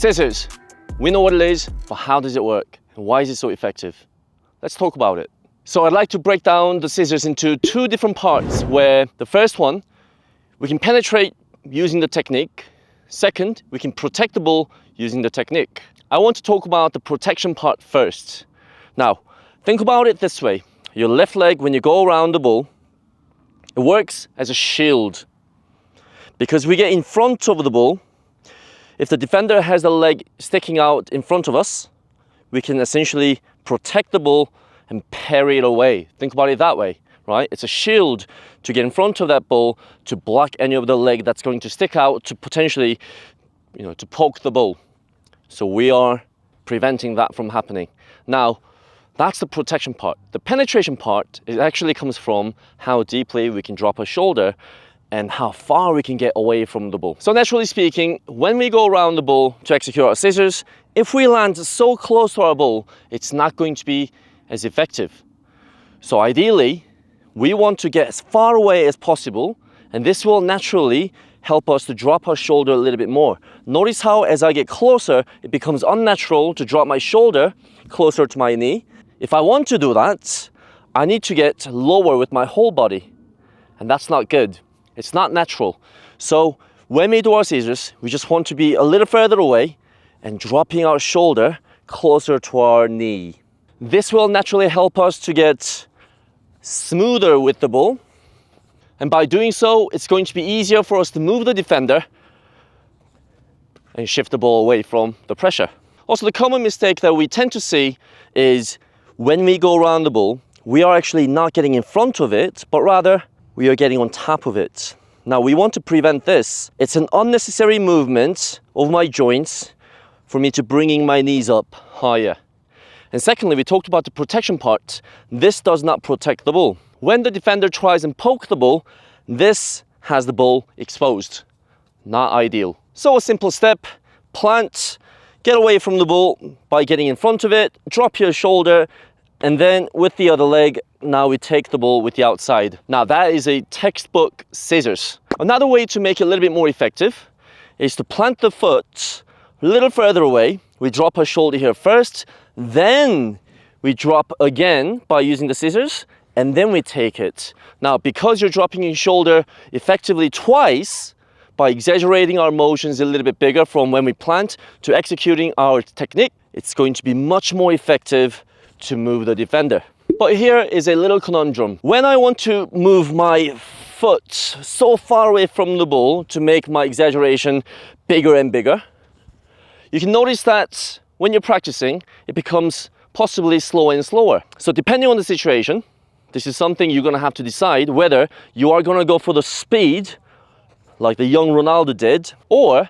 Scissors. We know what it is, but how does it work? And why is it so effective? Let's talk about it. So I'd like to break down the scissors into two different parts, where the first one, we can penetrate using the technique. Second, we can protect the ball using the technique. I want to talk about the protection part first. Now, think about it this way. Your left leg, when you go around the ball, it works as a shield. Because we get in front of the ball, if the defender has the leg sticking out in front of us, we can essentially protect the ball and parry it away. Think about it that way, right? It's a shield to get in front of that ball, to block any of the leg that's going to stick out, to potentially, to poke the ball. So we are preventing that from happening. Now, that's the protection part. The penetration part, it actually comes from how deeply we can drop our shoulder and how far we can get away from the ball. So naturally speaking, when we go around the ball to execute our scissors, if we land so close to our ball, it's not going to be as effective. So ideally, we want to get as far away as possible, and this will naturally help us to drop our shoulder a little bit more. Notice how as I get closer, it becomes unnatural to drop my shoulder closer to my knee. If I want to do that, I need to get lower with my whole body, and that's not good. It's not natural. So when we do our scissors, we just want to be a little further away and dropping our shoulder closer to our knee. This will naturally help us to get smoother with the ball. And by doing so, it's going to be easier for us to move the defender and shift the ball away from the pressure. Also, the common mistake that we tend to see is when we go around the ball, we are actually not getting in front of it, but rather we are getting on top of it. Now, we want to prevent this. It's an unnecessary movement of my joints for me to bringing my knees up higher. And secondly, we talked about the protection part. This does not protect the ball. When the defender tries and poke the ball, this has the ball exposed. Not ideal. So a simple step, plant, get away from the ball by getting in front of it, drop your shoulder, and then with the other leg, now we take the ball with the outside. Now that is a textbook scissors. Another way to make it a little bit more effective is to plant the foot a little further away. We drop our shoulder here first, then we drop again by using the scissors, and then we take it. Now, because you're dropping your shoulder effectively twice, by exaggerating our motions a little bit bigger from when we plant to executing our technique, it's going to be much more effective to move the defender. But here is a little conundrum. When I want to move my foot so far away from the ball to make my exaggeration bigger and bigger, you can notice that when you're practicing, it becomes possibly slower and slower. So depending on the situation, this is something you're gonna have to decide whether you are gonna go for the speed like the young Ronaldo did, or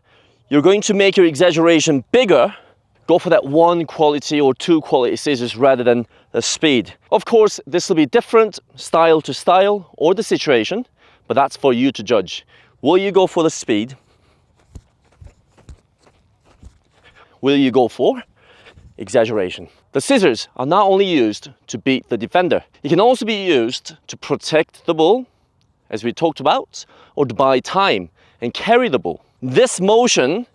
you're going to make your exaggeration bigger, go for that one quality or two quality scissors rather than the speed. Of course, this will be different style to style or the situation, but that's for you to judge. Will you go for the speed? Will you go for exaggeration? The scissors are not only used to beat the defender, it can also be used to protect the ball, as we talked about, or to buy time and carry the ball. This motion,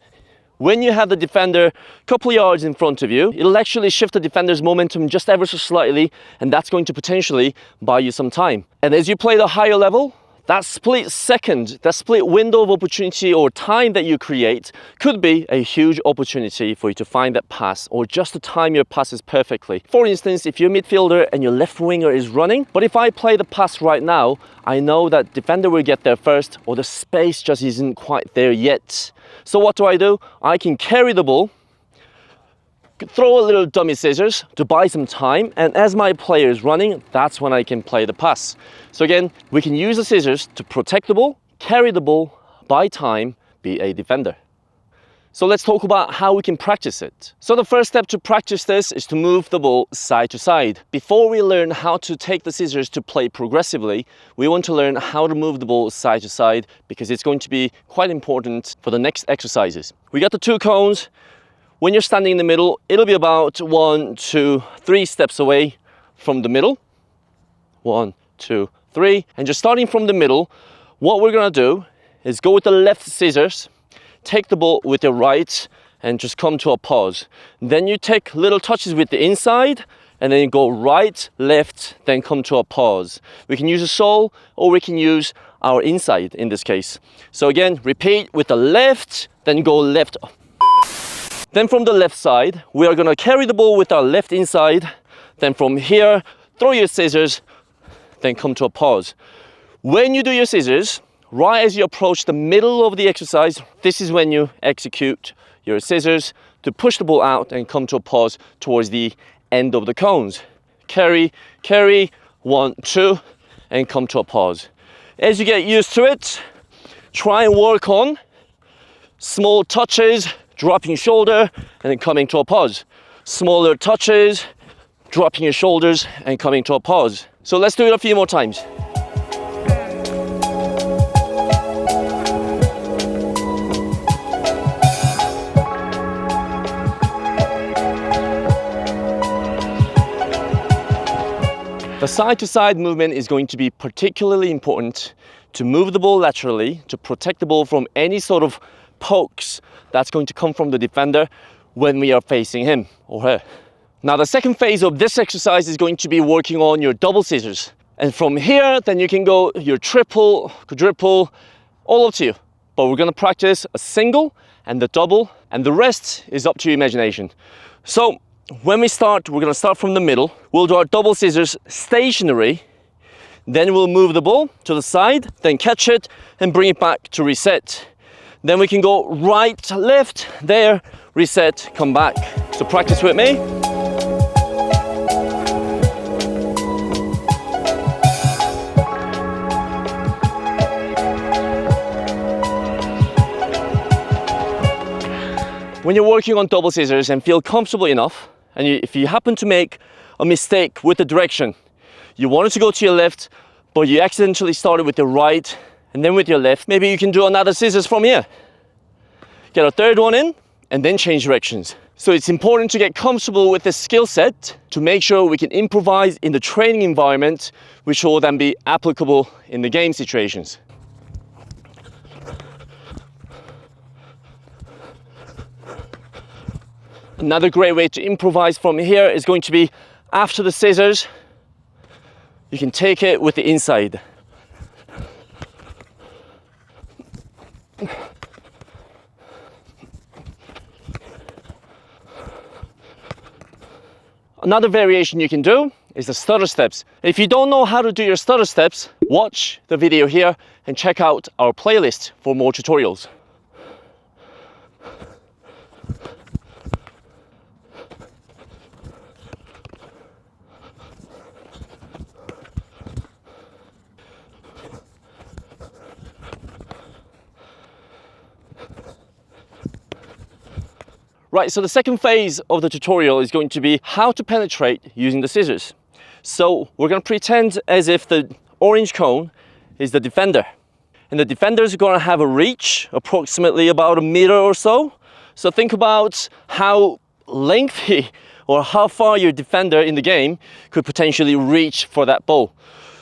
when you have the defender a couple of yards in front of you, it'll actually shift the defender's momentum just ever so slightly, and that's going to potentially buy you some time. And as you play the higher level, that split second, that split window of opportunity or time that you create could be a huge opportunity for you to find that pass or just to time your passes perfectly. For instance, if you're a midfielder and your left winger is running, but if I play the pass right now, I know that defender will get there first or the space just isn't quite there yet. So what do? I can carry the ball, throw a little dummy scissors to buy some time, and as my player is running, that's when I can play the pass. So again, we can use the scissors to protect the ball, carry the ball, buy time, be a defender. So let's talk about how we can practice it. So the first step to practice this is to move the ball side to side. Before we learn how to take the scissors to play progressively, we want to learn how to move the ball side to side because it's going to be quite important for the next exercises. We got the two cones. When you're standing in the middle, it'll be about 1, 2, 3 steps away from the middle. 1, 2, 3. And just starting from the middle, what we're gonna do is go with the left scissors, take the ball with your right, and just come to a pause. Then you take little touches with the inside, and then you go right, left, then come to a pause. We can use a sole, or we can use our inside in this case. So again, repeat with the left, then go left. Then from the left side, we are gonna carry the ball with our left inside. Then from here, throw your scissors, then come to a pause. When you do your scissors, right as you approach the middle of the exercise, this is when you execute your scissors to push the ball out and come to a pause towards the end of the cones. Carry, carry, 1, 2, and come to a pause. As you get used to it, try and work on small touches, dropping your shoulder, and then coming to a pause. Smaller touches, dropping your shoulders, and coming to a pause. So let's do it a few more times. The side-to-side movement is going to be particularly important to move the ball laterally, to protect the ball from any sort of pokes that's going to come from the defender when we are facing him or her. Now, the second phase of this exercise is going to be working on your double scissors. And from here, then you can go your triple, quadruple, all up to you. But we're gonna practice a single and the double, and the rest is up to your imagination. So, when we start, we're gonna start from the middle. We'll do our double scissors stationary. Then we'll move the ball to the side, then catch it and bring it back to reset. Then we can go right, left, there, reset, come back. So practice with me. When you're working on double scissors and feel comfortable enough, and if you happen to make a mistake with the direction, you wanted to go to your left, but you accidentally started with your right and then with your left, maybe you can do another scissors from here. Get a third one in and then change directions. So it's important to get comfortable with this skill set to make sure we can improvise in the training environment, which will then be applicable in the game situations. Another great way to improvise from here is going to be after the scissors, you can take it with the inside. Another variation you can do is the stutter steps. If you don't know how to do your stutter steps, watch the video here and check out our playlist for more tutorials. Right, so the second phase of the tutorial is going to be how to penetrate using the scissors. So we're going to pretend as if the orange cone is the defender. And the defender is going to have a reach, approximately about a meter or so. So think about how lengthy or how far your defender in the game could potentially reach for that ball.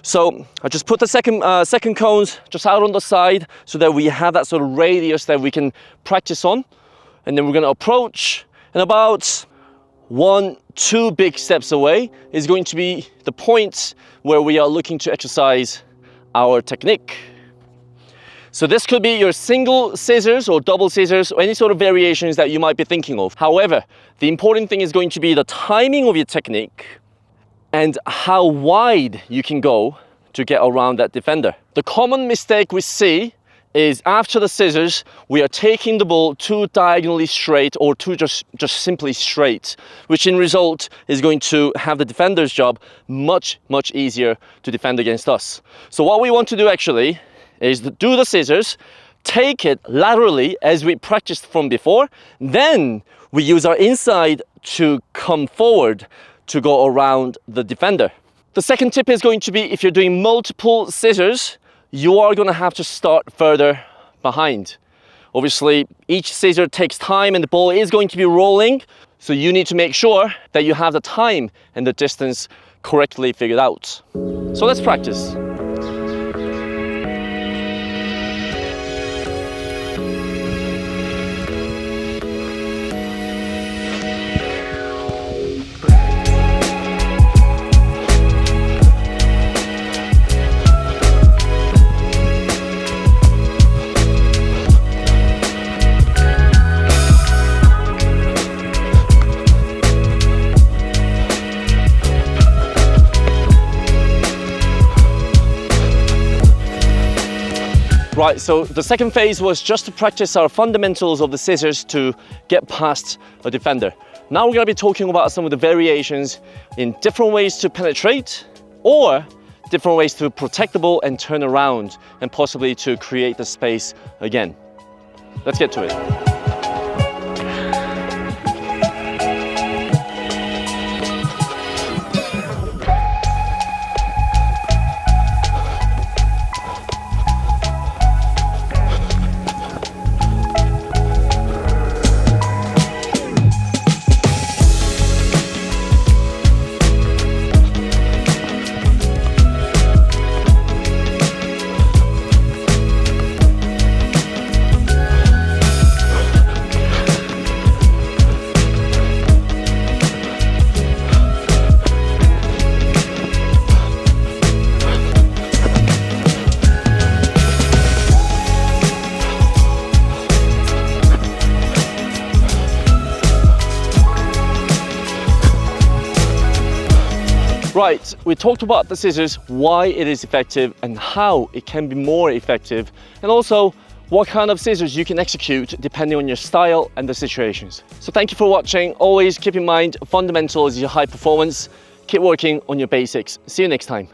So I just put the second cones just out on the side so that we have that sort of radius that we can practice on. And then we're going to approach, and about 1-2 big steps away is going to be the point where we are looking to exercise our technique. So this could be your single scissors or double scissors or any sort of variations that you might be thinking of. However, the important thing is going to be the timing of your technique and how wide you can go to get around that defender. The common mistake we see is after the scissors, we are taking the ball too diagonally straight or too just simply straight, which in result is going to have the defender's job much easier to defend against us. So what we want to do actually is to do the scissors, take it laterally as we practiced from before, then we use our inside to come forward to go around the defender. The second tip is going to be if you're doing multiple scissors, you are going to have to start further behind. Obviously, each scissor takes time and the ball is going to be rolling, so you need to make sure that you have the time and the distance correctly figured out. So let's practice. Right, so the second phase was just to practice our fundamentals of the scissors to get past a defender. Now we're going to be talking about some of the variations in different ways to penetrate or different ways to protect the ball and turn around and possibly to create the space again. Let's get to it. Right, we talked about the scissors, why it is effective and how it can be more effective, and also what kind of scissors you can execute depending on your style and the situations. So thank you for watching. Always keep in mind, fundamentals is your high performance. Keep working on your basics. See you next time.